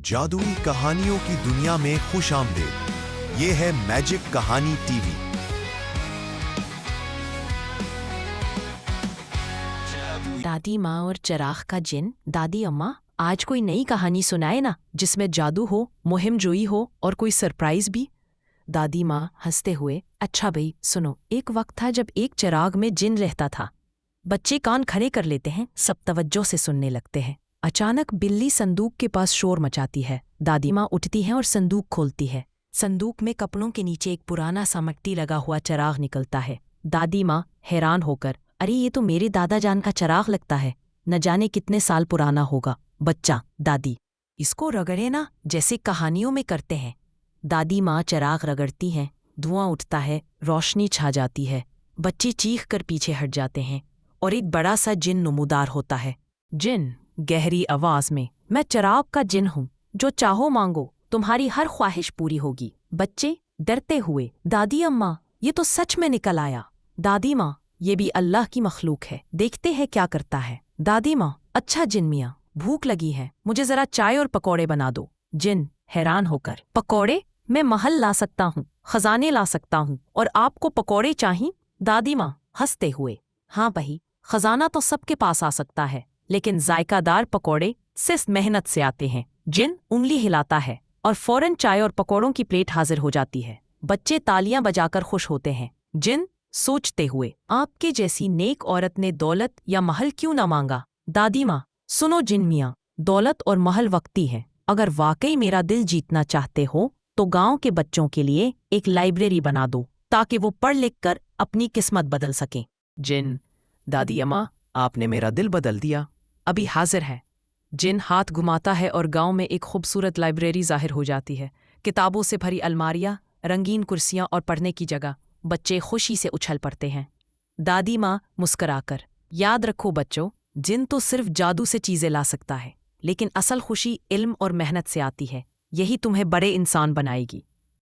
जादुई कहानियों की दुनिया में खुश आमदेद। ये है मैजिक कहानी टीवी। दादी माँ और चिराग का जिन। दादी अम्मा, आज कोई नई कहानी सुनाए ना, जिसमें जादू हो, मुहिम जोई हो और कोई सरप्राइज भी। दादी माँ हंसते हुए, अच्छा भाई सुनो। एक वक्त था जब एक चिराग में जिन रहता था। बच्चे कान खड़े कर लेते हैं, सब तवज्जो से सुनने लगते हैं। अचानक बिल्ली संदूक के पास शोर मचाती है। दादी माँ उठती हैं और संदूक खोलती है। संदूक में कपड़ों के नीचे एक पुराना सा मिट्टी लगा हुआ चिराग निकलता है। दादी माँ हैरान होकर, अरे ये तो मेरे दादा जान का चिराग लगता है, न जाने कितने साल पुराना होगा। बच्चा, दादी इसको रगड़े ना, जैसे कहानियों में करते हैं। दादी माँ चिराग रगड़ती हैं, धुआं उठता है, रोशनी छा जाती है। बच्चे चीख कर पीछे हट जाते हैं और एक बड़ा सा जिन नुमूदार होता है। जिन गहरी आवाज में, मैं चिराग का जिन हूँ, जो चाहो मांगो, तुम्हारी हर ख्वाहिश पूरी होगी। बच्चे डरते हुए, दादी अम्मा ये तो सच में निकल आया। दादी माँ, ये भी अल्लाह की मखलूक है, देखते हैं क्या करता है। दादी माँ, अच्छा जिन मियाँ, भूख लगी है, मुझे जरा चाय और पकौड़े बना दो। जिन हैरान होकर, पकौड़े? मैं महल ला सकता हूँ, खजाने ला सकता हूँ, और आपको पकौड़े चाहिए? दादी माँ हंसते हुए, हाँ भाई, खजाना तो सबके पास आ सकता है, लेकिन जायकादार पकौड़े सिर्फ मेहनत से आते हैं। जिन उंगली हिलाता है और फौरन चाय और पकौड़ों की प्लेट हाजिर हो जाती है। बच्चे तालियां बजाकर खुश होते हैं। जिन सोचते हुए, आपके जैसी नेक औरत ने दौलत या महल क्यों न मांगा? दादी माँ, सुनो जिन मियाँ, दौलत और महल वक्ती है। अगर वाकई मेरा दिल जीतना चाहते हो तो गांव के बच्चों के लिए एक लाइब्रेरी बना दो, ताकि वो पढ़ लिख कर अपनी किस्मत बदल सकें। जिन, दादी अम्मा, आपने मेरा दिल बदल दिया, अभी हाजिर है। जिन हाथ घुमाता है और गांव में एक खूबसूरत लाइब्रेरी जाहिर हो जाती है। किताबों से भरी अलमारियां, रंगीन कुर्सियां और पढ़ने की जगह। बच्चे खुशी से उछल पड़ते हैं। दादी माँ मुस्कराकर, याद रखो बच्चों, जिन तो सिर्फ जादू से चीजें ला सकता है, लेकिन असल खुशी इल्म और मेहनत से आती है। यही तुम्हें बड़े इंसान बनाएगी।